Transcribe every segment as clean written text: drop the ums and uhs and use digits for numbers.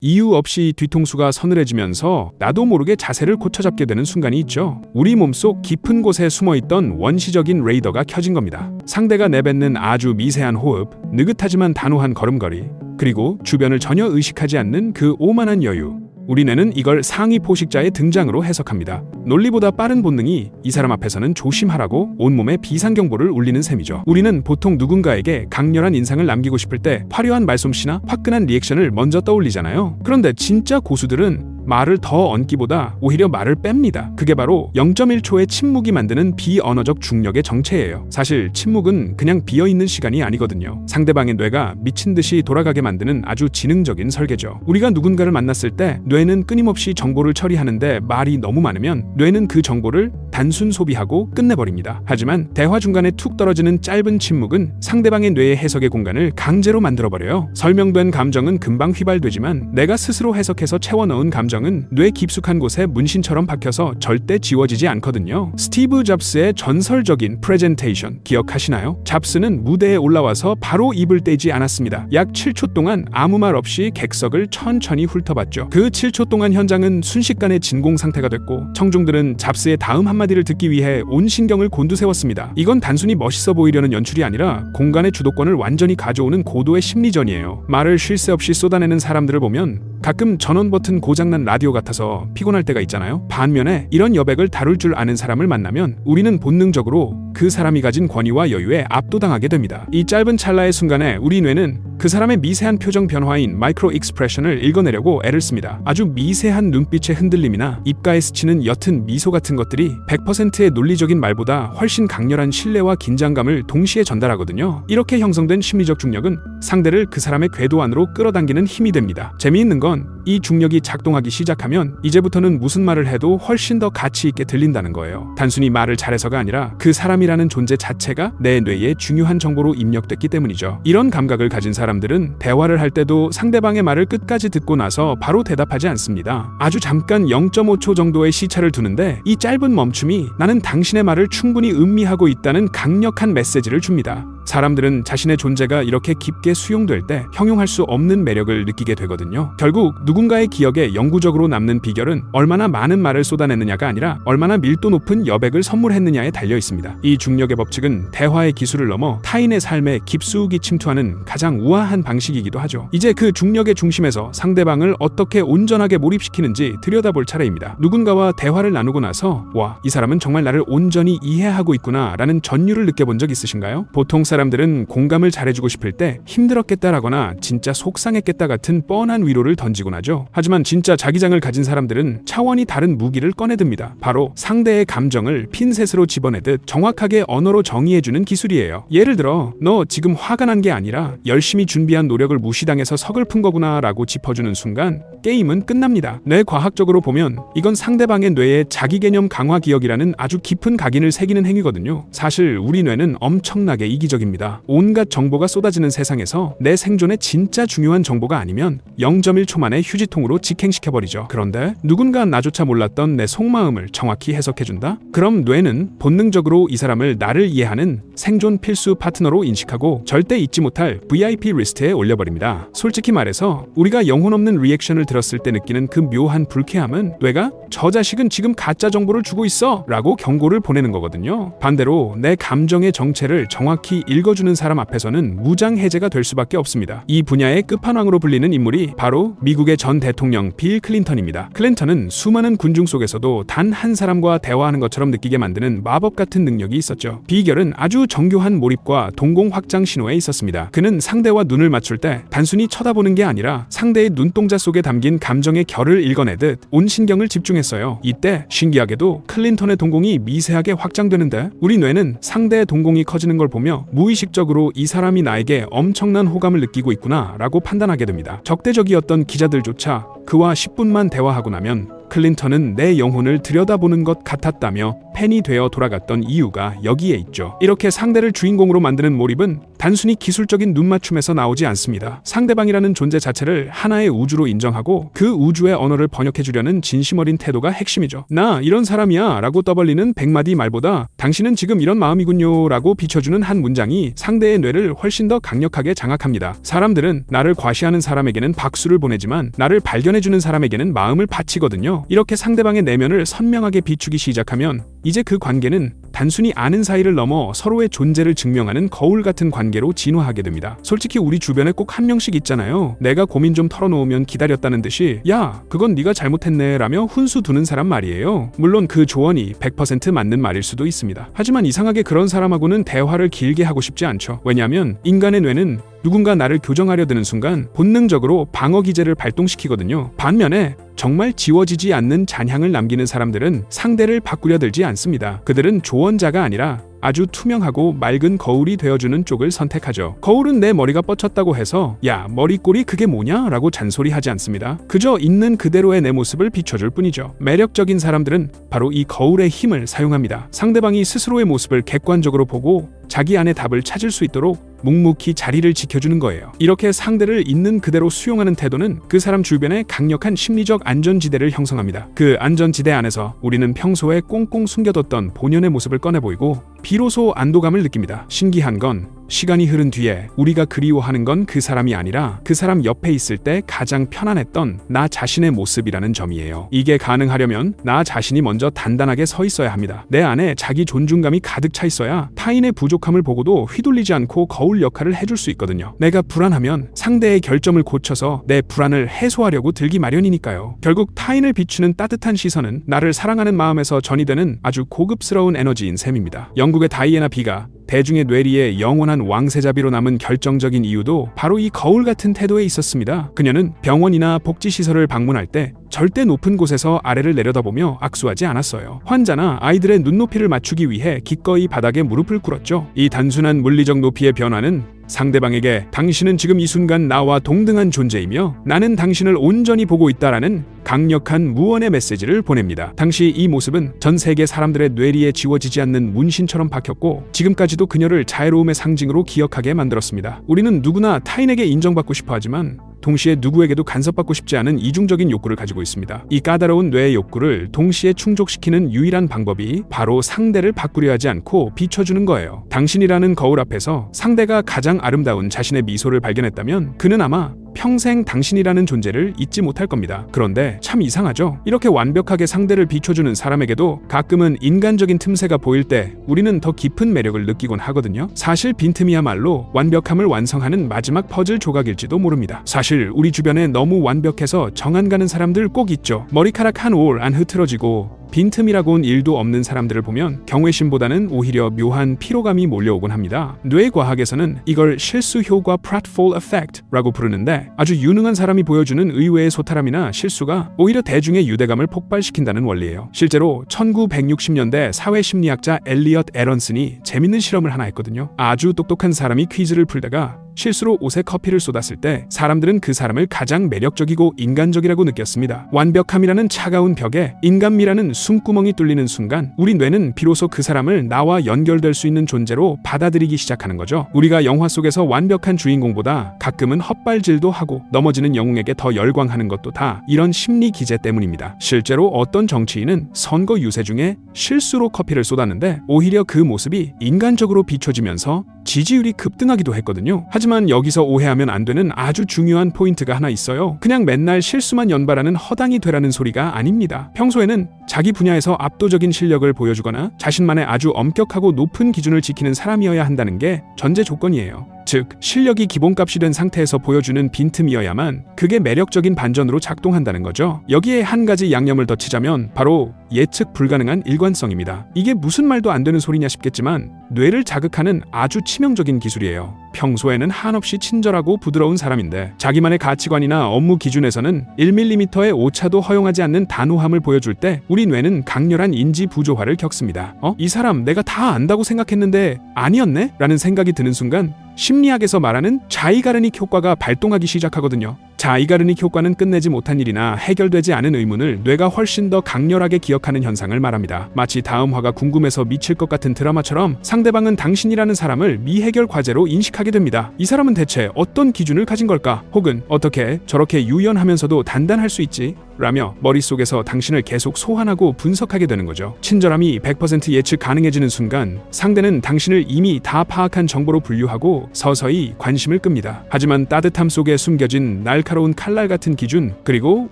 이유 없이 뒤통수가 서늘해지면서 나도 모르게 자세를 고쳐잡게 되는 순간이 있죠. 우리 몸속 깊은 곳에 숨어있던 원시적인 레이더가 켜진 겁니다. 상대가 내뱉는 아주 미세한 호흡, 느긋하지만 단호한 걸음걸이, 그리고 주변을 전혀 의식하지 않는 그 오만한 여유. 우리 뇌는 이걸 상위 포식자의 등장으로 해석합니다. 논리보다 빠른 본능이 이 사람 앞에서는 조심하라고 온몸에 비상경보를 울리는 셈이죠. 우리는 보통 누군가에게 강렬한 인상을 남기고 싶을 때 화려한 말솜씨나 화끈한 리액션을 먼저 떠올리잖아요. 그런데 진짜 고수들은 말을 더 얹기보다 오히려 말을 뺍니다. 그게 바로 0.1초의 침묵이 만드는 비언어적 중력의 정체예요. 사실 침묵은 그냥 비어있는 시간이 아니거든요. 상대방의 뇌가 미친 듯이 돌아가게 만드는 아주 지능적인 설계죠. 우리가 누군가를 만났을 때 뇌는 끊임없이 정보를 처리하는데 말이 너무 많으면 뇌는 그 정보를 단순 소비하고 끝내버립니다. 하지만 대화 중간에 툭 떨어지는 짧은 침묵은 상대방의 뇌의 해석의 공간을 강제로 만들어버려요. 설명된 감정은 금방 휘발되지만 내가 스스로 해석해서 채워넣은 감정은 뇌 깊숙한 곳에 문신처럼 박혀서 절대 지워지지 않거든요. 스티브 잡스의 전설적인 프레젠테이션 기억하시나요? 잡스는 무대에 올라와서 바로 입을 떼지 않았습니다. 약 7초 동안 아무 말 없이 객석을 천천히 훑어봤죠. 그 7초 동안 현장은 순식간에 진공 상태가 됐고 청중들은 잡스의 다음 한마디를 듣기 위해 온 신경을 곤두세웠습니다. 이건 단순히 멋있어 보이려는 연출이 아니라 공간의 주도권을 완전히 가져오는 고도의 심리전이에요. 말을 쉴 새 없이 쏟아내는 사람들을 보면 가끔 전원 버튼 고장난 라디오 같아서 피곤할 때가 있잖아요. 반면에 이런 여백을 다룰 줄 아는 사람을 만나면 우리는 본능적으로 그 사람이 가진 권위와 여유에 압도당하게 됩니다. 이 짧은 찰나의 순간에 우리 뇌는 그 사람의 미세한 표정 변화인 마이크로 익스프레션을 읽어내려고 애를 씁니다. 아주 미세한 눈빛의 흔들림이나 입가에 스치는 옅은 미소 같은 것들이 100%의 논리적인 말보다 훨씬 강렬한 신뢰와 긴장감을 동시에 전달하거든요. 이렇게 형성된 심리적 중력은 상대를 그 사람의 궤도 안으로 끌어당기는 힘이 됩니다. 재미있는 건 이 중력이 작동하기 시작하면 이제부터는 무슨 말을 해도 훨씬 더 가치 있게 들린다는 거예요. 단순히 말을 잘해서가 아니라 그 사람이라는 존재 자체가 내 뇌에 중요한 정보로 입력됐기 때문이죠. 이런 감각을 가진 사람들은 대화를 할 때도 상대방의 말을 끝까지 듣고 나서 바로 대답하지 않습니다. 아주 잠깐 0.5초 정도의 시차를 두는데 이 짧은 멈춤이 나는 당신의 말을 충분히 음미하고 있다는 강력한 메시지를 줍니다. 사람들은 자신의 존재가 이렇게 깊게 수용될 때 형용할 수 없는 매력을 느끼게 되거든요. 결국 누군가의 기억에 영구적으로 남는 비결은 얼마나 많은 말을 쏟아내느냐가 아니라 얼마나 밀도 높은 여백을 선물했느냐에 달려 있습니다. 이 중력의 법칙은 대화의 기술을 넘어 타인의 삶에 깊숙이 침투하는 가장 우아한 방식이기도 하죠. 이제 그 중력의 중심에서 상대방을 어떻게 온전하게 몰입시키는지 들여다볼 차례입니다. 누군가와 대화를 나누고 나서 와, 이 사람은 정말 나를 온전히 이해하고 있구나 라는 전율을 느껴본 적 있으신가요? 보통 사람들은 공감을 잘해주고 싶을 때 힘들었겠다라거나 진짜 속상했겠다 같은 뻔한 위로를 던지곤 하죠. 하지만 진짜 자기장을 가진 사람들은 차원이 다른 무기를 꺼내듭니다. 바로 상대의 감정을 핀셋으로 집어내듯 정확하게 언어로 정의해주는 기술이에요. 예를 들어 너 지금 화가 난 게 아니라 열심히 준비한 노력을 무시당해서 서글픈 거구나 라고 짚어주는 순간 게임은 끝납니다. 뇌과학적으로 보면 이건 상대방의 뇌에 자기개념 강화 기억이라는 아주 깊은 각인을 새기는 행위거든요. 사실 우리 뇌는 엄청나게 이기적입니다. 온갖 정보가 쏟아지는 세상에서 내 생존에 진짜 중요한 정보가 아니면 0.1초 만에 휴지통으로 직행시켜버리죠. 그런데 누군가 나조차 몰랐던 내 속마음을 정확히 해석해준다? 그럼 뇌는 본능적으로 이 사람을 나를 이해하는 생존 필수 파트너로 인식하고 절대 잊지 못할 VIP 리스트에 올려버립니다. 솔직히 말해서 우리가 영혼 없는 리액션을 들었을 때 느끼는 그 묘한 불쾌함은 뇌가 저 자식은 지금 가짜 정보를 주고 있어 라고 경고를 보내는 거거든요. 반대로 내 감정의 정체를 정확히 읽어주는 사람 앞에서는 무장해제가 될 수밖에 없습니다. 이 분야의 끝판왕으로 불리는 인물이 바로 미국의 전 대통령 빌 클린턴입니다. 클린턴은 수많은 군중 속에서도 단 한 사람과 대화하는 것처럼 느끼게 만드는 마법 같은 능력이 있었죠. 비결은 아주 정교한 몰입과 동공 확장 신호에 있었습니다. 그는 상대와 눈을 맞출 때 단순히 쳐다보는 게 아니라 상대의 눈동자 속에 담긴 감정의 결을 읽어내듯 온 신경을 집중했어요. 이때 신기하게도 클린턴의 동공이 미세하게 확장되는데 우리 뇌는 상대의 동공이 커지는 걸 보며 무의식적으로 이 사람이 나에게 엄청난 호감을 느끼고 있구나 라고 판단하게 됩니다. 적대적이었던 기자들조차 그와 10분만 대화하고 나면 클린턴은 내 영혼을 들여다보는 것 같았다며 팬이 되어 돌아갔던 이유가 여기에 있죠. 이렇게 상대를 주인공으로 만드는 몰입은 단순히 기술적인 눈맞춤에서 나오지 않습니다. 상대방이라는 존재 자체를 하나의 우주로 인정하고 그 우주의 언어를 번역해주려는 진심 어린 태도가 핵심이죠. 나 이런 사람이야 라고 떠벌리는 100마디 말보다 당신은 지금 이런 마음이군요 라고 비춰주는 한 문장이 상대의 뇌를 훨씬 더 강력하게 장악합니다. 사람들은 나를 과시하는 사람에게는 박수를 보내지만 나를 발견해주는 사람에게는 마음을 바치거든요. 이렇게 상대방의 내면을 선명하게 비추기 시작하면 이제 그 관계는 단순히 아는 사이를 넘어 서로의 존재를 증명하는 거울 같은 관계로 진화하게 됩니다. 솔직히 우리 주변에 꼭 한 명씩 있잖아요. 내가 고민 좀 털어놓으면 기다렸다는 듯이 야 그건 네가 잘못했네 라며 훈수 두는 사람 말이에요. 물론 그 조언이 100% 맞는 말일 수도 있습니다. 하지만 이상하게 그런 사람하고는 대화를 길게 하고 싶지 않죠. 왜냐하면 인간의 뇌는 누군가 나를 교정하려 드는 순간 본능적으로 방어 기제를 발동시키거든요. 반면에 정말 지워지지 않는 잔향을 남기는 사람들은 상대를 바꾸려 들지 않습니다. 그들은 조언자가 아니라 아주 투명하고 맑은 거울이 되어주는 쪽을 선택하죠. 거울은 내 머리가 뻗쳤다고 해서 야 머리꼴이 그게 뭐냐? 라고 잔소리하지 않습니다. 그저 있는 그대로의 내 모습을 비춰줄 뿐이죠. 매력적인 사람들은 바로 이 거울의 힘을 사용합니다. 상대방이 스스로의 모습을 객관적으로 보고 자기 안의 답을 찾을 수 있도록 묵묵히 자리를 지켜주는 거예요. 이렇게 상대를 있는 그대로 수용하는 태도는 그 사람 주변에 강력한 심리적 안전지대를 형성합니다. 그 안전지대 안에서 우리는 평소에 꽁꽁 숨겨뒀던 본연의 모습을 꺼내 보이고 비로소 안도감을 느낍니다. 신기한 건 시간이 흐른 뒤에 우리가 그리워하는 건 그 사람이 아니라 그 사람 옆에 있을 때 가장 편안했던 나 자신의 모습이라는 점이에요. 이게 가능하려면 나 자신이 먼저 단단하게 서 있어야 합니다. 내 안에 자기 존중감이 가득 차 있어야 타인의 부족함을 보고도 휘둘리지 않고 거울 역할을 해줄 수 있거든요. 내가 불안하면 상대의 결점을 고쳐서 내 불안을 해소하려고 들기 마련이니까요. 결국 타인을 비추는 따뜻한 시선은 나를 사랑하는 마음에서 전이되는 아주 고급스러운 에너지인 셈입니다. 영국의 다이애나 비가 대중의 뇌리에 영원한 왕세자비로 남은 결정적인 이유도 바로 이 거울 같은 태도에 있었습니다. 그녀는 병원이나 복지시설을 방문할 때 절대 높은 곳에서 아래를 내려다보며 악수하지 않았어요. 환자나 아이들의 눈높이를 맞추기 위해 기꺼이 바닥에 무릎을 꿇었죠. 이 단순한 물리적 높이의 변화는 상대방에게 당신은 지금 이 순간 나와 동등한 존재이며 나는 당신을 온전히 보고 있다라는 강력한 무언의 메시지를 보냅니다. 당시 이 모습은 전 세계 사람들의 뇌리에 지워지지 않는 문신처럼 박혔고 지금까지도 그녀를 자애로움의 상징으로 기억하게 만들었습니다. 우리는 누구나 타인에게 인정받고 싶어 하지만 동시에 누구에게도 간섭받고 싶지 않은 이중적인 욕구를 가지고 있습니다. 이 까다로운 뇌의 욕구를 동시에 충족시키는 유일한 방법이 바로 상대를 바꾸려 하지 않고 비춰주는 거예요. 당신이라는 거울 앞에서 상대가 가장 아름다운 자신의 미소를 발견했다면 그는 아마 평생 당신이라는 존재를 잊지 못할 겁니다. 그런데 참 이상하죠? 이렇게 완벽하게 상대를 비춰주는 사람에게도 가끔은 인간적인 틈새가 보일 때 우리는 더 깊은 매력을 느끼곤 하거든요. 사실 빈틈이야말로 완벽함을 완성하는 마지막 퍼즐 조각일지도 모릅니다. 사실 우리 주변에 너무 완벽해서 정안 가는 사람들 꼭 있죠. 머리카락 한 올 안 흐트러지고 빈틈이라고는 일도 없는 사람들을 보면 경외심보다는 오히려 묘한 피로감이 몰려오곤 합니다. 뇌과학에서는 이걸 실수 효과 pratfall effect라고 부르는데 아주 유능한 사람이 보여주는 의외의 소탈함이나 실수가 오히려 대중의 유대감을 폭발시킨다는 원리예요. 실제로 1960년대 사회심리학자 엘리엇 애런슨이 재밌는 실험을 하나 했거든요. 아주 똑똑한 사람이 퀴즈를 풀다가 실수로 옷에 커피를 쏟았을 때 사람들은 그 사람을 가장 매력적이고 인간적이라고 느꼈습니다. 완벽함이라는 차가운 벽에 인간미라는 숨구멍이 뚫리는 순간 우리 뇌는 비로소 그 사람을 나와 연결될 수 있는 존재로 받아들이기 시작하는 거죠. 우리가 영화 속에서 완벽한 주인공보다 가끔은 헛발질도 하고 넘어지는 영웅에게 더 열광하는 것도 다 이런 심리 기제 때문입니다. 실제로 어떤 정치인은 선거 유세 중에 실수로 커피를 쏟았는데 오히려 그 모습이 인간적으로 비춰지면서 지지율이 급등하기도 했거든요. 하지만 여기서 오해하면 안 되는 아주 중요한 포인트가 하나 있어요. 그냥 맨날 실수만 연발하는 허당이 되라는 소리가 아닙니다. 평소에는 자기 분야에서 압도적인 실력을 보여주거나 자신만의 아주 엄격하고 높은 기준을 지키는 사람이어야 한다는 게 전제 조건이에요. 즉, 실력이 기본값이 된 상태에서 보여주는 빈틈이어야만 그게 매력적인 반전으로 작동한다는 거죠. 여기에 한 가지 양념을 더 치자면 바로 예측 불가능한 일관성입니다. 이게 무슨 말도 안 되는 소리냐 싶겠지만 뇌를 자극하는 아주 치명적인 기술이에요. 평소에는 한없이 친절하고 부드러운 사람인데 자기만의 가치관이나 업무 기준에서는 1mm의 오차도 허용하지 않는 단호함을 보여줄 때 우리 뇌는 강렬한 인지 부조화를 겪습니다. 이 사람 내가 다 안다고 생각했는데 아니었네? 라는 생각이 드는 순간 심리학에서 말하는 자이가르닉 효과가 발동하기 시작하거든요. 자이가르닉 효과는 끝내지 못한 일이나 해결되지 않은 의문을 뇌가 훨씬 더 강렬하게 기억하는 현상을 말합니다. 마치 다음 화가 궁금해서 미칠 것 같은 드라마처럼 상대방은 당신이라는 사람을 미해결 과제로 인식하게 됩니다. 이 사람은 대체 어떤 기준을 가진 걸까? 혹은 어떻게 저렇게 유연하면서도 단단할 수 있지? 라며 머릿속에서 당신을 계속 소환하고 분석하게 되는 거죠. 친절함이 100% 예측 가능해지는 순간 상대는 당신을 이미 다 파악한 정보로 분류하고 서서히 관심을 끕니다. 하지만 따뜻함 속에 숨겨진 날카로운 칼날 같은 기준, 그리고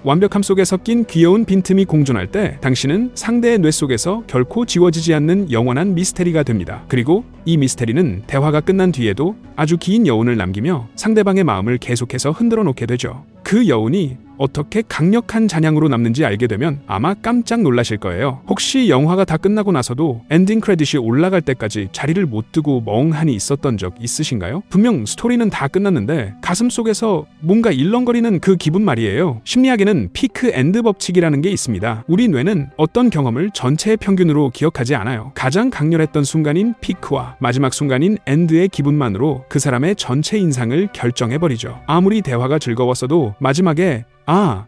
완벽함 속에 섞인 귀여운 빈틈이 공존할 때 당신은 상대의 뇌 속에서 결코 지워지지 않는 영원한 미스테리가 됩니다. 그리고 이 미스테리는 대화가 끝난 뒤에도 아주 긴 여운을 남기며 상대방의 마음을 계속해서 흔들어 놓게 되죠. 그 여운이 어떻게 강력한 잔향으로 남는지 알게 되면 아마 깜짝 놀라실 거예요. 혹시 영화가 다 끝나고 나서도 엔딩 크레딧이 올라갈 때까지 자리를 못 두고 멍하니 있었던 적 있으신가요? 분명 스토리는 다 끝났는데 가슴 속에서 뭔가 일렁거리는 그 기분 말이에요. 심리학에는 피크 앤드 법칙이라는 게 있습니다. 우리 뇌는 어떤 경험을 전체의 평균으로 기억하지 않아요. 가장 강렬했던 순간인 피크와 마지막 순간인 엔드의 기분만으로 그 사람의 전체 인상을 결정해버리죠. 아무리 대화가 즐거웠어도 마지막에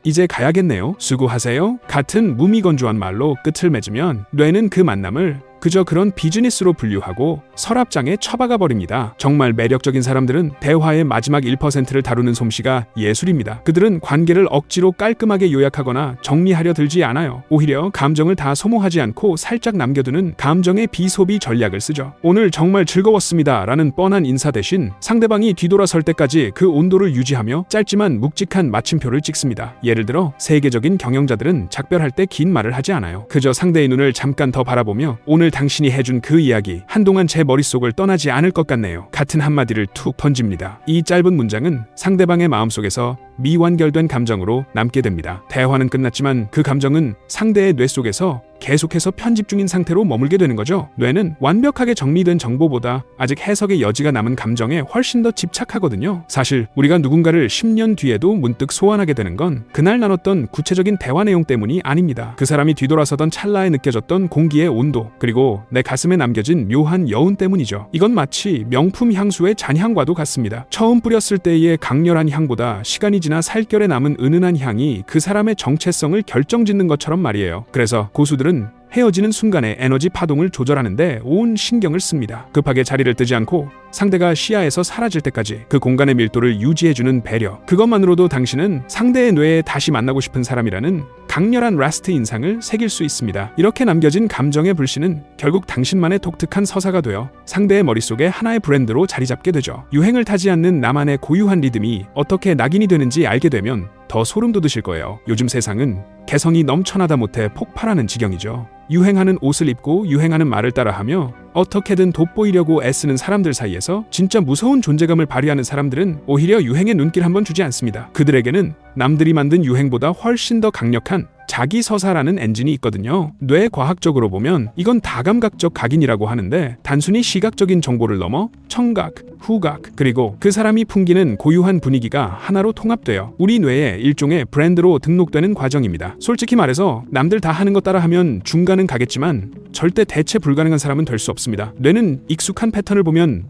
이제 가야겠네요. 수고하세요. 같은 무미건조한 말로 끝을 맺으면 뇌는 그 만남을 그저 그런 비즈니스로 분류하고 서랍장에 처박아 버립니다. 정말 매력적인 사람들은 대화의 마지막 1%를 다루는 솜씨가 예술입니다. 그들은 관계를 억지로 깔끔하게 요약하거나 정리하려 들지 않아요. 오히려 감정을 다 소모하지 않고 살짝 남겨두는 감정의 비소비 전략을 쓰죠. 오늘 정말 즐거웠습니다 라는 뻔한 인사 대신 상대방이 뒤돌아설 때까지 그 온도를 유지하며 짧지만 묵직한 마침표를 찍습니다. 예를 들어 세계적인 경영자들은 작별할 때 긴 말을 하지 않아요. 그저 상대의 눈을 잠깐 더 바라보며 오늘 당신이 해준 그 이야기 한동안 제 머릿속을 떠나지 않을 것 같네요. 같은 한마디를 툭 던집니다. 이 짧은 문장은 상대방의 마음속에서 미완결된 감정으로 남게 됩니다. 대화는 끝났지만 그 감정은 상대의 뇌 속에서 계속해서 편집 중인 상태로 머물게 되는 거죠. 뇌는 완벽하게 정리된 정보보다 아직 해석의 여지가 남은 감정에 훨씬 더 집착하거든요. 사실 우리가 누군가를 10년 뒤에도 문득 소환하게 되는 건 그날 나눴던 구체적인 대화 내용 때문이 아닙니다. 그 사람이 뒤돌아서던 찰나에 느껴졌던 공기의 온도, 그리고 내 가슴에 남겨진 묘한 여운 때문이죠. 이건 마치 명품 향수의 잔향과도 같습니다. 처음 뿌렸을 때의 강렬한 향보다 시간이 지나 살결에 남은 은은한 향이 그 사람의 정체성을 결정짓는 것처럼 말이에요. 그래서 고수들은 헤어지는 순간에 에너지 파동을 조절하는데 온 신경을 씁니다. 급하게 자리를 뜨지 않고 상대가 시야에서 사라질 때까지 그 공간의 밀도를 유지해주는 배려, 그것만으로도 당신은 상대의 뇌에 다시 만나고 싶은 사람이라는 강렬한 라스트 인상을 새길 수 있습니다. 이렇게 남겨진 감정의 불씨는 결국 당신만의 독특한 서사가 되어 상대의 머릿속에 하나의 브랜드로 자리 잡게 되죠. 유행을 타지 않는 나만의 고유한 리듬이 어떻게 낙인이 되는지 알게 되면 더 소름 돋으실 거예요. 요즘 세상은 개성이 넘쳐나다 못해 폭발하는 지경이죠. 유행하는 옷을 입고 유행하는 말을 따라하며 어떻게든 돋보이려고 애쓰는 사람들 사이에서 진짜 무서운 존재감을 발휘하는 사람들은 오히려 유행에 눈길 한번 주지 않습니다. 그들에게는 남들이 만든 유행보다 훨씬 더 강력한 자기 서사라는 엔진이 있거든요. 뇌과학적으로 보면 이건 다감각적 각인이라고 하는데 단순히 시각적인 정보를 넘어 청각, 후각, 그리고 그 사람이 풍기는 고유한 분위기가 하나로 통합되어 우리 뇌에 일종의 브랜드로 등록되는 과정입니다. 솔직히 말해서 남들 다 하는 것 따라 하면 중간은 가겠지만 절대 대체 불가능한 사람은 될 수 없습니다. 뇌는 익숙한 패턴을 보면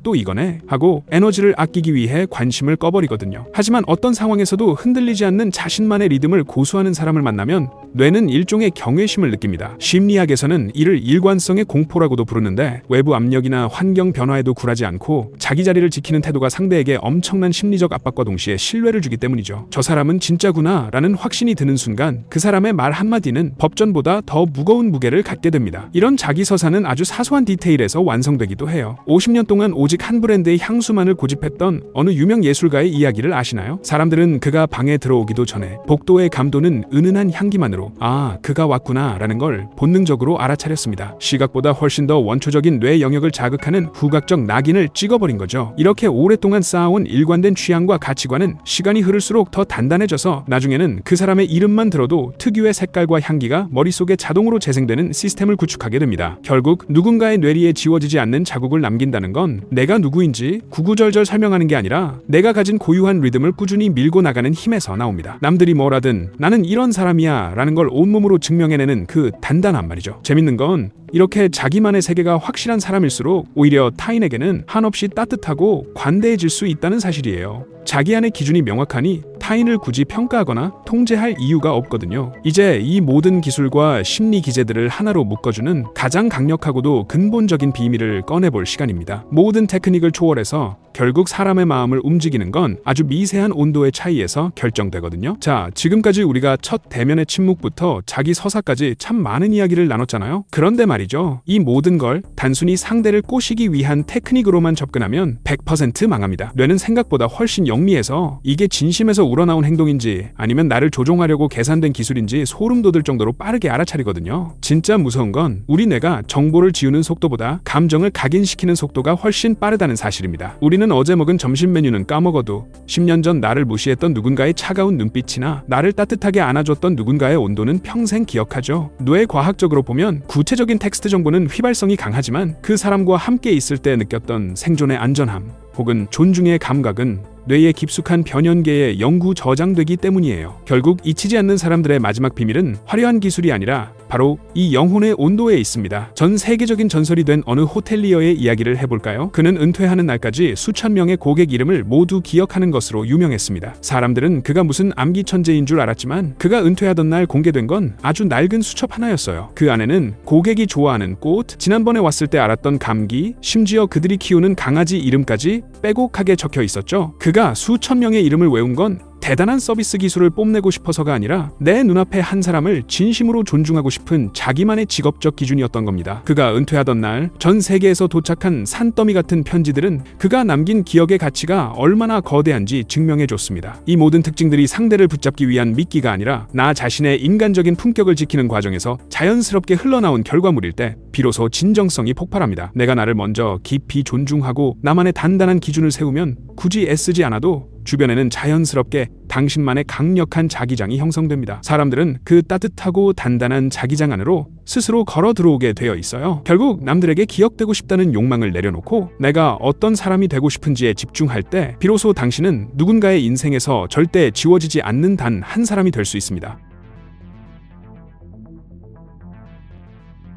또 이거네 하고 에너지를 아끼기 위해 관심을 꺼버리거든요. 하지만 어떤 상황에서도 흔들리지 않는 자신만의 리듬을 고수하는 사람을 만나면 뇌는 일종의 경외심을 느낍니다. 심리학에서는 이를 일관성의 공포라고도 부르는데 외부 압력이나 환경 변화에도 굴하지 않고 자기 자리를 지키는 태도가 상대에게 엄청난 심리적 압박과 동시에 신뢰를 주기 때문이죠. 저 사람은 진짜구나 라는 확신이 드는 순간 그 사람의 말 한마디는 법전보다 더 무거운 무게를 갖게 됩니다. 이런 자기서사는 아주 사소한 디테일에서 완성되기도 해요. 50년 동안 오직 한 브랜드의 향수만을 고집했던 어느 유명 예술가의 이야기를 아시나요? 사람들은 그가 방에 들어오기도 전에 복도의 감도는 은은한 향기만으로 그가 왔구나 라는 걸 본능적으로 알아차렸습니다. 시각보다 훨씬 더 원초적인 뇌 영역을 자극하는 후각적 낙인을 찍어버린 거죠. 이렇게 오랫동안 쌓아온 일관된 취향과 가치관은 시간이 흐를수록 더 단단해져서 나중에는 그 사람의 이름만 들어도 특유의 색깔과 향기가 머릿속에 자동으로 재생되는 시스템을 구축하게 됩니다. 결국 누군가의 뇌리에 지워지지 않는 자국을 남긴다는 건 내가 누구인지 구구절절 설명하는 게 아니라 내가 가진 고유한 리듬을 꾸준히 밀고 나가는 힘에서 나옵니다. 남들이 뭐라든 나는 이런 사람이야 아니야 라는 걸 온몸으로 증명해내는 그 단단함 말이죠. 재밌는 건 이렇게 자기만의 세계가 확실한 사람일수록 오히려 타인에게는 한없이 따뜻하고 관대해질 수 있다는 사실이에요. 자기 안의 기준이 명확하니 타인을 굳이 평가하거나 통제할 이유가 없거든요. 이제 이 모든 기술과 심리 기제들을 하나로 묶어주는 가장 강력하고도 근본적인 비밀을 꺼내볼 시간입니다. 모든 테크닉을 초월해서 결국 사람의 마음을 움직이는 건 아주 미세한 온도의 차이에서 결정되거든요. 자, 지금까지 우리가 첫 대면의 침묵부터 자기 서사까지 참 많은 이야기를 나눴잖아요. 그런데 말이죠. 이 모든 걸 단순히 상대를 꼬시기 위한 테크닉으로만 접근하면 100% 망합니다. 뇌는 생각보다 훨씬 영리해서 이게 진심에서 우러나온 행동인지 아니면 나를 조종하려고 계산된 기술인지 소름 돋을 정도로 빠르게 알아차리거든요. 진짜 무서운 건 우리 뇌가 정보를 지우는 속도보다 감정을 각인시키는 속도가 훨씬 빠르다는 사실입니다. 우리는 어제 먹은 점심 메뉴는 까먹어도 10년 전 나를 무시했던 누군가의 차가운 눈빛이나 나를 따뜻하게 안아줬던 누군가의 온도는 평생 기억하죠. 뇌 과학적으로 보면 구체적인 텍스트 정보는 휘발성이 강하지만 그 사람과 함께 있을 때 느꼈던 생존의 안전함 혹은 존중의 감각은 뇌의 깊숙한 변연계에 영구 저장되기 때문이에요. 결국 잊히지 않는 사람들의 마지막 비밀은 화려한 기술이 아니라 바로 이 영혼의 온도에 있습니다. 전 세계적인 전설이 된 어느 호텔리어의 이야기를 해볼까요? 그는 은퇴하는 날까지 수천 명의 고객 이름을 모두 기억하는 것으로 유명했습니다. 사람들은 그가 무슨 암기 천재인 줄 알았지만 그가 은퇴하던 날 공개된 건 아주 낡은 수첩 하나였어요. 그 안에는 고객이 좋아하는 꽃, 지난번에 왔을 때 알았던 감기, 심지어 그들이 키우는 강아지 이름까지 빼곡하게 적혀 있었죠. 그가 수천 명의 이름을 외운 건 대단한 서비스 기술을 뽐내고 싶어서가 아니라 내 눈앞에 한 사람을 진심으로 존중하고 싶은 자기만의 직업적 기준이었던 겁니다. 그가 은퇴하던 날 전 세계에서 도착한 산더미 같은 편지들은 그가 남긴 기억의 가치가 얼마나 거대한지 증명해줬습니다. 이 모든 특징들이 상대를 붙잡기 위한 미끼가 아니라 나 자신의 인간적인 품격을 지키는 과정에서 자연스럽게 흘러나온 결과물일 때 비로소 진정성이 폭발합니다. 내가 나를 먼저 깊이 존중하고 나만의 단단한 기준을 세우면 굳이 애쓰지 않아도 주변에는 자연스럽게 당신만의 강력한 자기장이 형성됩니다. 사람들은 그 따뜻하고 단단한 자기장 안으로 스스로 걸어 들어오게 되어 있어요. 결국 남들에게 기억되고 싶다는 욕망을 내려놓고 내가 어떤 사람이 되고 싶은지에 집중할 때 비로소 당신은 누군가의 인생에서 절대 지워지지 않는 단 한 사람이 될 수 있습니다.